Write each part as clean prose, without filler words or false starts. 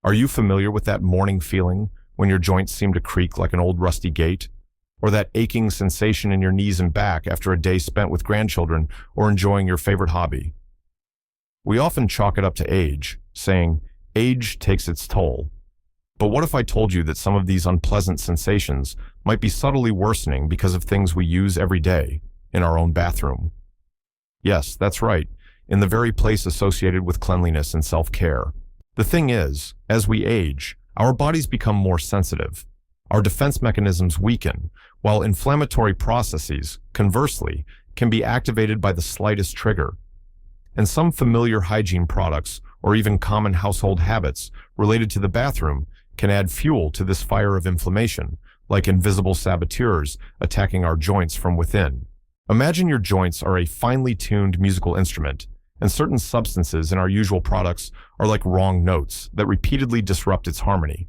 Are you familiar with that morning feeling when your joints seem to creak like an old rusty gate? Or that aching sensation in your knees and back after a day spent with grandchildren or enjoying your favorite hobby? We often chalk it up to age, saying, age takes its toll. But what if I told you that some of these unpleasant sensations might be subtly worsening because of things we use every day in our own bathroom? Yes, that's right, in the very place associated with cleanliness and self-care. The thing is, as we age, our bodies become more sensitive. Our defense mechanisms weaken, while inflammatory processes, conversely, can be activated by the slightest trigger. And some familiar hygiene products, or even common household habits related to the bathroom, can add fuel to this fire of inflammation, like invisible saboteurs attacking our joints from within. Imagine your joints are a finely tuned musical instrument, and certain substances in our usual products are like wrong notes that repeatedly disrupt its harmony.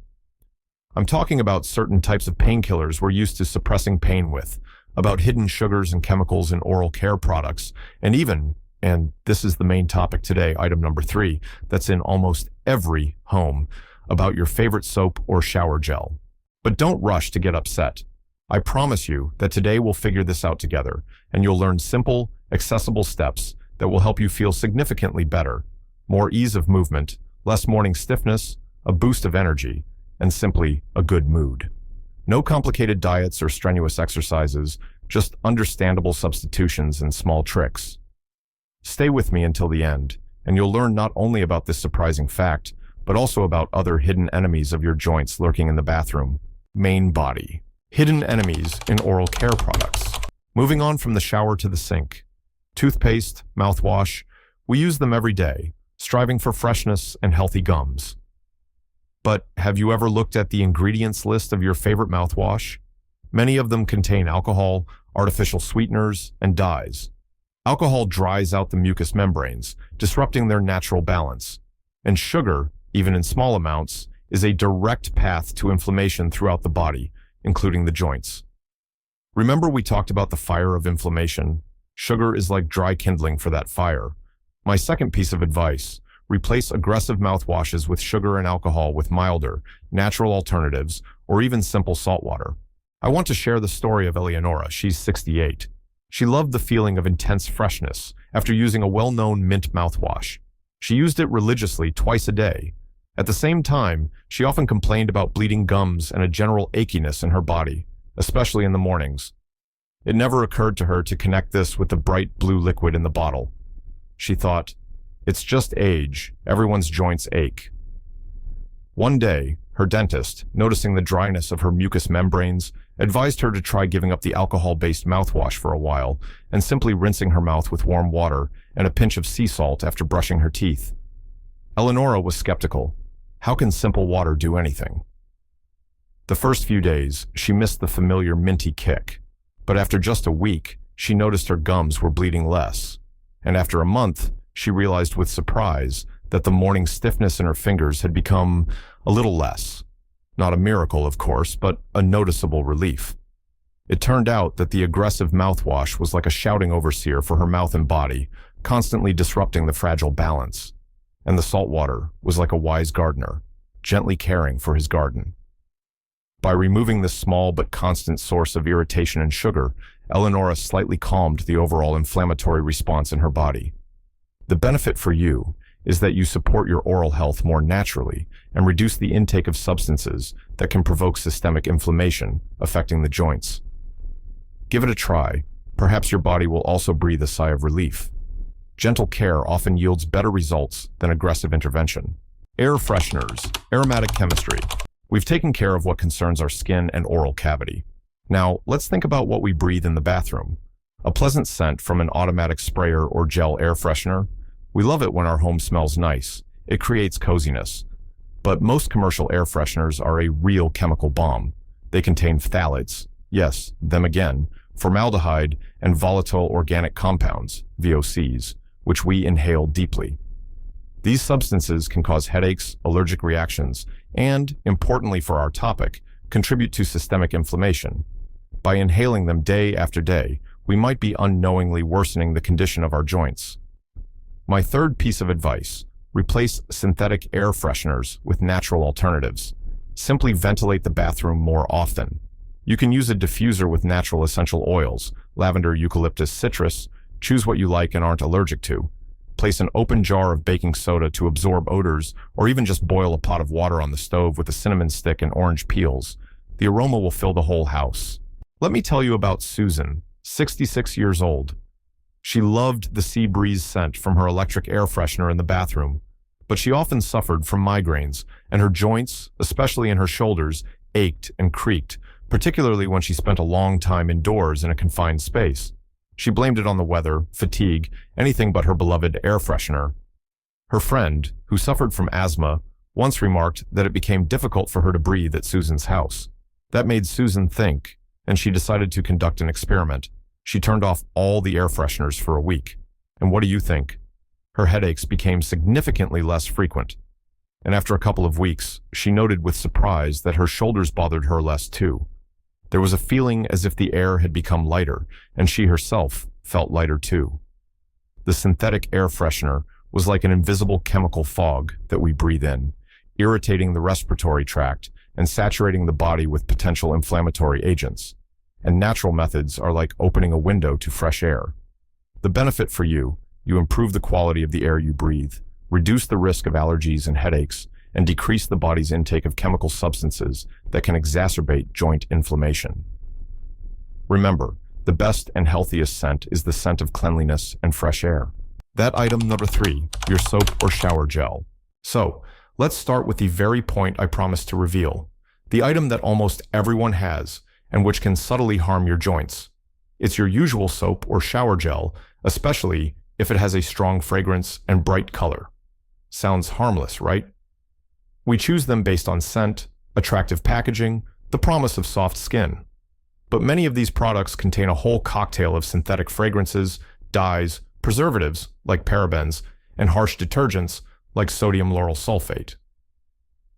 I'm talking about certain types of painkillers we're used to suppressing pain with, about hidden sugars and chemicals in oral care products, and even, and this is the main topic today, item number 3, that's in almost every home, about your favorite soap or shower gel. But don't rush to get upset. I promise you that today we'll figure this out together, and you'll learn simple, accessible steps that will help you feel significantly better, more ease of movement, less morning stiffness, a boost of energy, and simply a good mood. No complicated diets or strenuous exercises, just understandable substitutions and small tricks. Stay with me until the end, and you'll learn not only about this surprising fact, but also about other hidden enemies of your joints lurking in the bathroom. Main body. Hidden enemies in oral care products. Moving on from the shower to the sink. Toothpaste, mouthwash, we use them every day, striving for freshness and healthy gums. But have you ever looked at the ingredients list of your favorite mouthwash? Many of them contain alcohol, artificial sweeteners, and dyes. Alcohol dries out the mucous membranes, disrupting their natural balance. And sugar, even in small amounts, is a direct path to inflammation throughout the body, including the joints. Remember we talked about the fire of inflammation? Sugar is like dry kindling for that fire. My second piece of advice: replace aggressive mouthwashes with sugar and alcohol with milder, natural alternatives, or even simple salt water. I want to share the story of Eleonora. She's 68. She loved the feeling of intense freshness after using a well-known mint mouthwash. She used it religiously twice a day. At the same time, she often complained about bleeding gums and a general achiness in her body, especially in the mornings. It never occurred to her to connect this with the bright blue liquid in the bottle. She thought, it's just age, everyone's joints ache. One day, her dentist, noticing the dryness of her mucous membranes, advised her to try giving up the alcohol-based mouthwash for a while and simply rinsing her mouth with warm water and a pinch of sea salt after brushing her teeth. Eleonora was skeptical. How can simple water do anything? The first few days, she missed the familiar minty kick, but after just a week, she noticed her gums were bleeding less. And after a month, she realized with surprise that the morning stiffness in her fingers had become a little less. Not a miracle, of course, but a noticeable relief. It turned out that the aggressive mouthwash was like a shouting overseer for her mouth and body, constantly disrupting the fragile balance. And the salt water was like a wise gardener, gently caring for his garden. By removing this small but constant source of irritation and sugar, Eleonora slightly calmed the overall inflammatory response in her body. The benefit for you is that you support your oral health more naturally and reduce the intake of substances that can provoke systemic inflammation, affecting the joints. Give it a try. Perhaps your body will also breathe a sigh of relief. Gentle care often yields better results than aggressive intervention. Air fresheners, aromatic chemistry. We've taken care of what concerns our skin and oral cavity. Now, let's think about what we breathe in the bathroom. A pleasant scent from an automatic sprayer or gel air freshener. We love it when our home smells nice. It creates coziness. But most commercial air fresheners are a real chemical bomb. They contain phthalates, yes, them again, formaldehyde, and volatile organic compounds, VOCs, which we inhale deeply. These substances can cause headaches, allergic reactions, and, importantly for our topic, contribute to systemic inflammation. By inhaling them day after day, we might be unknowingly worsening the condition of our joints. My third piece of advice: replace synthetic air fresheners with natural alternatives. Simply ventilate the bathroom more often. You can use a diffuser with natural essential oils, lavender, eucalyptus, citrus. Choose what you like and aren't allergic to. Place an open jar of baking soda to absorb odors, or even just boil a pot of water on the stove with a cinnamon stick and orange peels. The aroma will fill the whole house. Let me tell you about Susan, 66 years old. She loved the sea breeze scent from her electric air freshener in the bathroom, but she often suffered from migraines, and her joints, especially in her shoulders, ached and creaked, particularly when she spent a long time indoors in a confined space. She blamed it on the weather, fatigue, anything but her beloved air freshener. Her friend, who suffered from asthma, once remarked that it became difficult for her to breathe at Susan's house. That made Susan think, and she decided to conduct an experiment. She turned off all the air fresheners for a week. And what do you think? Her headaches became significantly less frequent. And after a couple of weeks, she noted with surprise that her shoulders bothered her less too. There was a feeling as if the air had become lighter, and she herself felt lighter too. The synthetic air freshener was like an invisible chemical fog that we breathe in, irritating the respiratory tract and saturating the body with potential inflammatory agents. And natural methods are like opening a window to fresh air. The benefit for you improve the quality of the air you breathe, reduce the risk of allergies and headaches, and decrease the body's intake of chemical substances that can exacerbate joint inflammation. Remember, the best and healthiest scent is the scent of cleanliness and fresh air. That item number 3, your soap or shower gel. So, let's start with the very point I promised to reveal, the item that almost everyone has, and which can subtly harm your joints. It's your usual soap or shower gel, especially if it has a strong fragrance and bright color. Sounds harmless, right? We choose them based on scent, attractive packaging, the promise of soft skin. But many of these products contain a whole cocktail of synthetic fragrances, dyes, preservatives, like parabens, and harsh detergents, like sodium lauryl sulfate.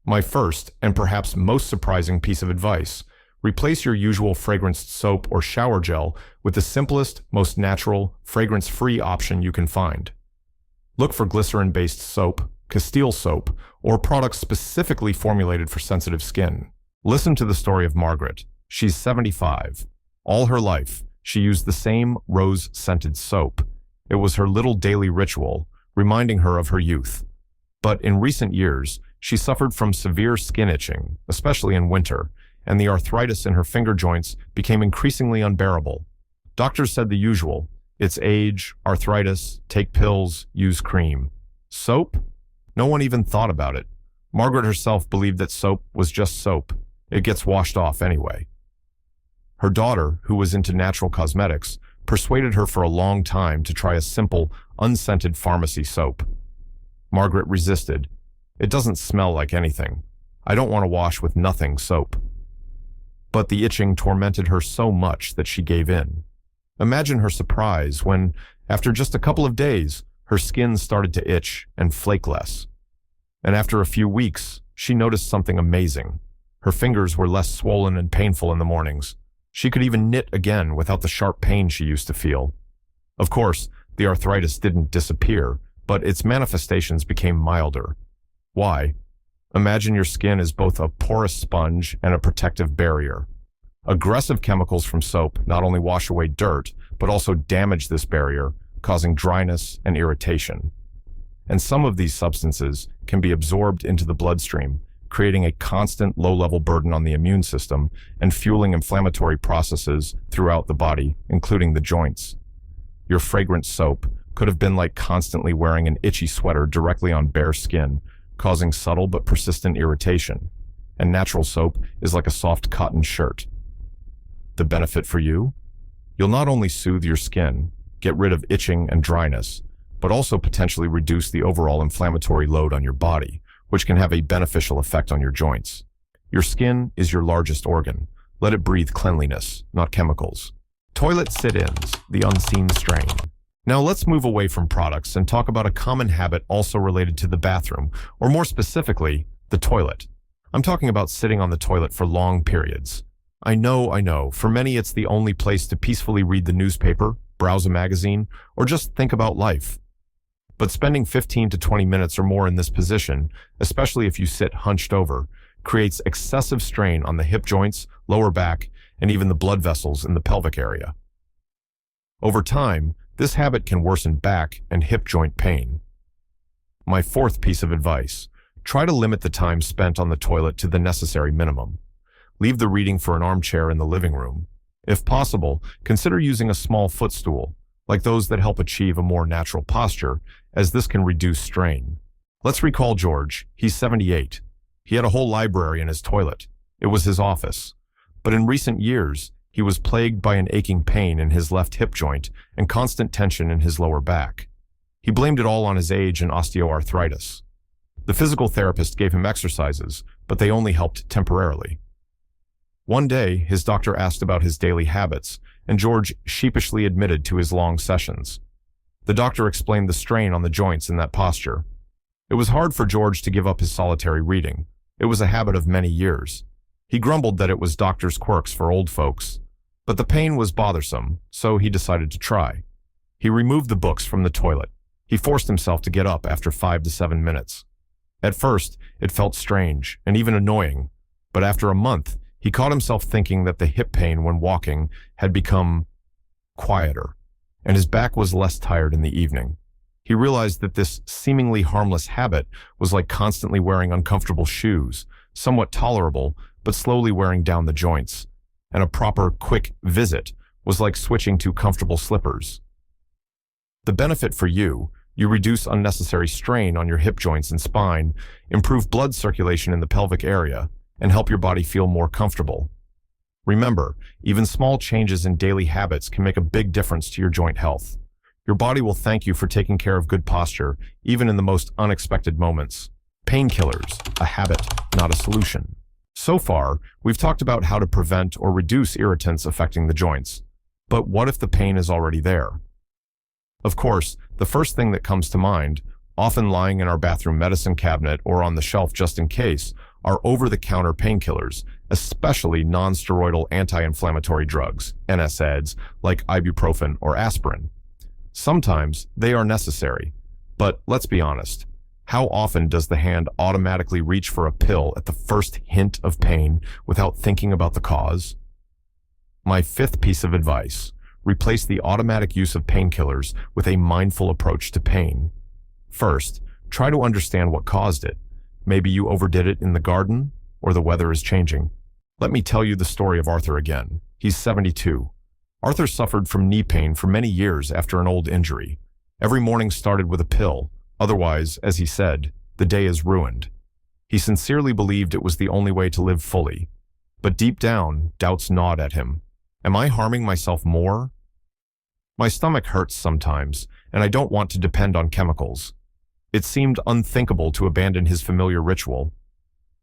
My first, and perhaps most surprising piece of advice: replace your usual fragranced soap or shower gel with the simplest, most natural, fragrance-free option you can find. Look for glycerin-based soap, Castile soap, or products specifically formulated for sensitive skin. Listen to the story of Margaret. She's 75. All her life, she used the same rose-scented soap. It was her little daily ritual, reminding her of her youth. But in recent years, she suffered from severe skin itching, especially in winter, and the arthritis in her finger joints became increasingly unbearable. Doctors said the usual: it's age, arthritis, take pills, use cream. Soap? No one even thought about it. Margaret herself believed that soap was just soap. It gets washed off anyway. Her daughter, who was into natural cosmetics, persuaded her for a long time to try a simple, unscented pharmacy soap. Margaret resisted. It doesn't smell like anything. I don't want to wash with nothing soap. But the itching tormented her so much that she gave in. Imagine her surprise when, after just a couple of days, her skin started to itch and flake less. And after a few weeks, she noticed something amazing. Her fingers were less swollen and painful in the mornings. She could even knit again without the sharp pain she used to feel. Of course, the arthritis didn't disappear, but its manifestations became milder. Why? Imagine your skin as both a porous sponge and a protective barrier. Aggressive chemicals from soap not only wash away dirt, but also damage this barrier, causing dryness and irritation. And some of these substances can be absorbed into the bloodstream, creating a constant low-level burden on the immune system and fueling inflammatory processes throughout the body, including the joints. Your fragrant soap could have been like constantly wearing an itchy sweater directly on bare skin, causing subtle but persistent irritation. And natural soap is like a soft cotton shirt. The benefit for you? You'll not only soothe your skin, get rid of itching and dryness, but also potentially reduce the overall inflammatory load on your body, which can have a beneficial effect on your joints. Your skin is your largest organ. Let it breathe cleanliness, not chemicals. Toilet sit-ins, the unseen strain. Now let's move away from products and talk about a common habit also related to the bathroom, or more specifically, the toilet. I'm talking about sitting on the toilet for long periods. I know, for many it's the only place to peacefully read the newspaper, browse a magazine, or just think about life. But spending 15 to 20 minutes or more in this position, especially if you sit hunched over, creates excessive strain on the hip joints, lower back, and even the blood vessels in the pelvic area. Over time, this habit can worsen back and hip joint pain. My fourth piece of advice: try to limit the time spent on the toilet to the necessary minimum. Leave the reading for an armchair in the living room. If possible, consider using a small footstool, like those that help achieve a more natural posture, as this can reduce strain. Let's recall George. He's 78. He had a whole library in his toilet. It was his office. But in recent years, he was plagued by an aching pain in his left hip joint and constant tension in his lower back. He blamed it all on his age and osteoarthritis. The physical therapist gave him exercises, but they only helped temporarily. One day, his doctor asked about his daily habits, and George sheepishly admitted to his long sessions. The doctor explained the strain on the joints in that posture. It was hard for George to give up his solitary reading. It was a habit of many years. He grumbled that it was doctor's quirks for old folks. But the pain was bothersome, so he decided to try. He removed the books from the toilet. He forced himself to get up after 5 to 7 minutes. At first, it felt strange and even annoying, but after a month, he caught himself thinking that the hip pain when walking had become quieter, and his back was less tired in the evening. He realized that this seemingly harmless habit was like constantly wearing uncomfortable shoes, somewhat tolerable, but slowly wearing down the joints. And a proper, quick visit was like switching to comfortable slippers. The benefit for you: you reduce unnecessary strain on your hip joints and spine, improve blood circulation in the pelvic area, and help your body feel more comfortable. Remember, even small changes in daily habits can make a big difference to your joint health. Your body will thank you for taking care of good posture, even in the most unexpected moments. Painkillers, a habit, not a solution. So far, we've talked about how to prevent or reduce irritants affecting the joints. But what if the pain is already there? Of course, the first thing that comes to mind, often lying in our bathroom medicine cabinet or on the shelf just in case, are over-the-counter painkillers, especially non-steroidal anti-inflammatory drugs, NSAIDs, like ibuprofen or aspirin. Sometimes they are necessary, but let's be honest. How often does the hand automatically reach for a pill at the first hint of pain without thinking about the cause? My fifth piece of advice: replace the automatic use of painkillers with a mindful approach to pain. First, try to understand what caused it. Maybe you overdid it in the garden, or the weather is changing. Let me tell you the story of Arthur again. He's 72. Arthur suffered from knee pain for many years after an old injury. Every morning started with a pill. Otherwise, as he said, the day is ruined. He sincerely believed it was the only way to live fully. But deep down, doubts gnawed at him. Am I harming myself more? My stomach hurts sometimes, and I don't want to depend on chemicals. It seemed unthinkable to abandon his familiar ritual.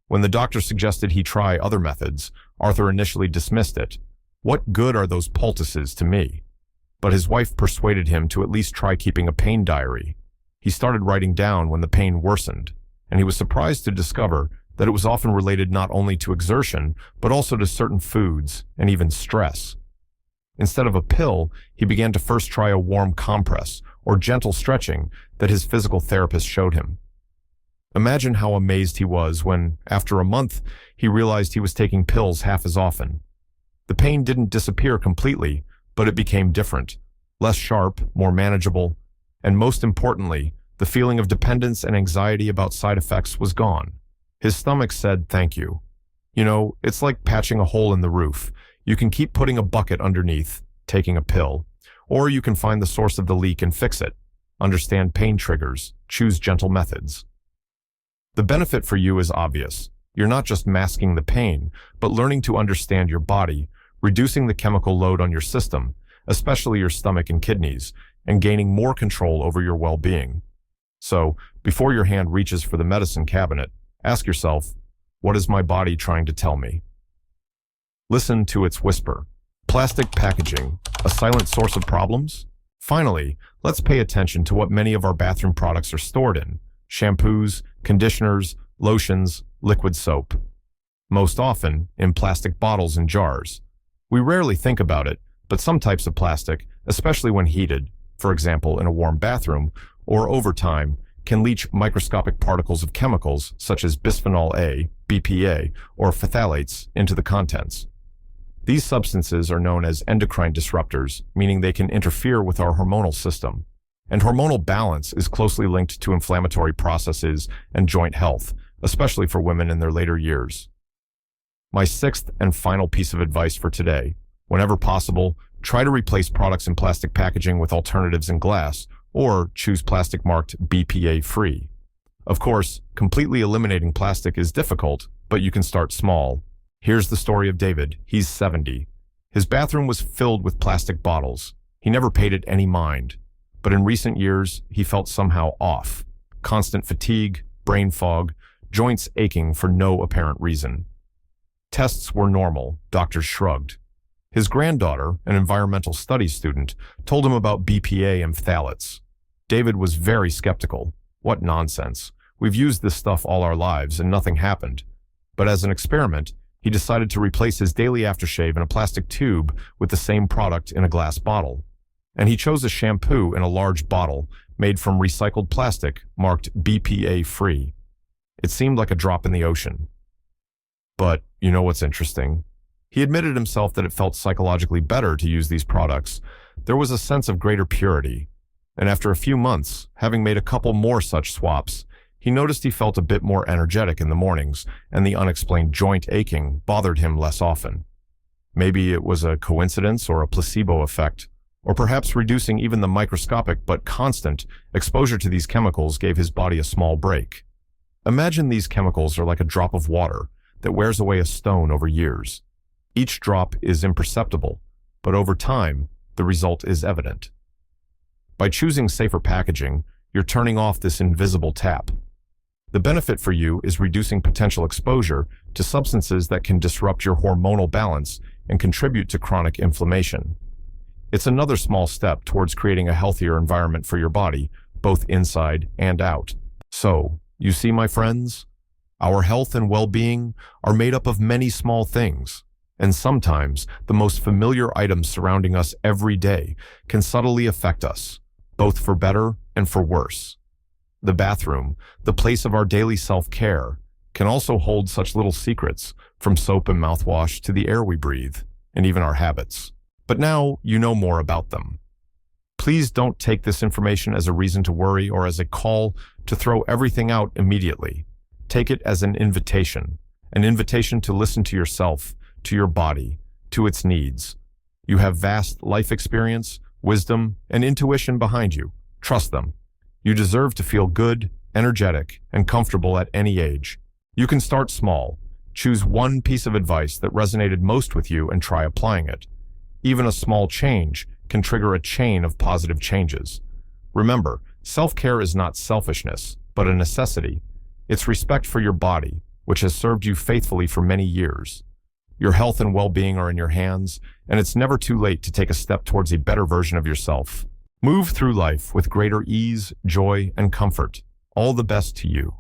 When the doctor suggested he try other methods, Arthur initially dismissed it. What good are those poultices to me? But his wife persuaded him to at least try keeping a pain diary. He started writing down when the pain worsened, and he was surprised to discover that it was often related not only to exertion, but also to certain foods and even stress. Instead of a pill, he began to first try a warm compress or gentle stretching that his physical therapist showed him. Imagine how amazed he was when, after a month, he realized he was taking pills half as often. The pain didn't disappear completely, but it became different, less sharp, more manageable, and most importantly, the feeling of dependence and anxiety about side effects was gone. His stomach said thank you. You know, it's like patching a hole in the roof. You can keep putting a bucket underneath, taking a pill, or you can find the source of the leak and fix it. Understand pain triggers, choose gentle methods. The benefit for you is obvious. You're not just masking the pain, but learning to understand your body, reducing the chemical load on your system, especially your stomach and kidneys, and gaining more control over your well-being. So, before your hand reaches for the medicine cabinet, ask yourself, what is my body trying to tell me? Listen to its whisper. Plastic packaging, a silent source of problems? Finally, let's pay attention to what many of our bathroom products are stored in: shampoos, conditioners, lotions, liquid soap. Most often, in plastic bottles and jars. We rarely think about it, but some types of plastic, especially when heated, for example in a warm bathroom, or over time, can leach microscopic particles of chemicals such as bisphenol A, BPA, or phthalates into the contents. These substances are known as endocrine disruptors, meaning they can interfere with our hormonal system. And hormonal balance is closely linked to inflammatory processes and joint health, especially for women in their later years. My sixth and final piece of advice for today: whenever possible, try to replace products in plastic packaging with alternatives in glass, or choose plastic marked BPA-free. Of course, completely eliminating plastic is difficult, but you can start small. Here's the story of David. He's 70. His bathroom was filled with plastic bottles. He never paid it any mind. But in recent years, he felt somehow off. Constant fatigue, brain fog, joints aching for no apparent reason. Tests were normal, doctors shrugged. His granddaughter, an environmental studies student, told him about BPA and phthalates. David was very skeptical. What nonsense. We've used this stuff all our lives and nothing happened. But as an experiment, he decided to replace his daily aftershave in a plastic tube with the same product in a glass bottle. And he chose a shampoo in a large bottle made from recycled plastic marked BPA-free. It seemed like a drop in the ocean. But you know what's interesting? He admitted himself that it felt psychologically better to use these products. There was a sense of greater purity. And after a few months, having made a couple more such swaps, he noticed he felt a bit more energetic in the mornings, and the unexplained joint aching bothered him less often. Maybe it was a coincidence or a placebo effect, or perhaps reducing even the microscopic but constant exposure to these chemicals gave his body a small break. Imagine these chemicals are like a drop of water that wears away a stone over years. Each drop is imperceptible, but over time, the result is evident. By choosing safer packaging, you're turning off this invisible tap. The benefit for you is reducing potential exposure to substances that can disrupt your hormonal balance and contribute to chronic inflammation. It's another small step towards creating a healthier environment for your body, both inside and out. So, you see, my friends, our health and well-being are made up of many small things, and sometimes the most familiar items surrounding us every day can subtly affect us, both for better and for worse. The bathroom, the place of our daily self-care, can also hold such little secrets, from soap and mouthwash to the air we breathe, and even our habits. But now you know more about them. Please don't take this information as a reason to worry or as a call to throw everything out immediately. Take it as an invitation to listen to yourself, to your body, to its needs. You have vast life experience, wisdom, and intuition behind you. Trust them. You deserve to feel good, energetic, and comfortable at any age. You can start small. Choose one piece of advice that resonated most with you and try applying it. Even a small change can trigger a chain of positive changes. Remember, self-care is not selfishness, but a necessity. It's respect for your body, which has served you faithfully for many years. Your health and well-being are in your hands, and it's never too late to take a step towards a better version of yourself. Move through life with greater ease, joy, and comfort. All the best to you.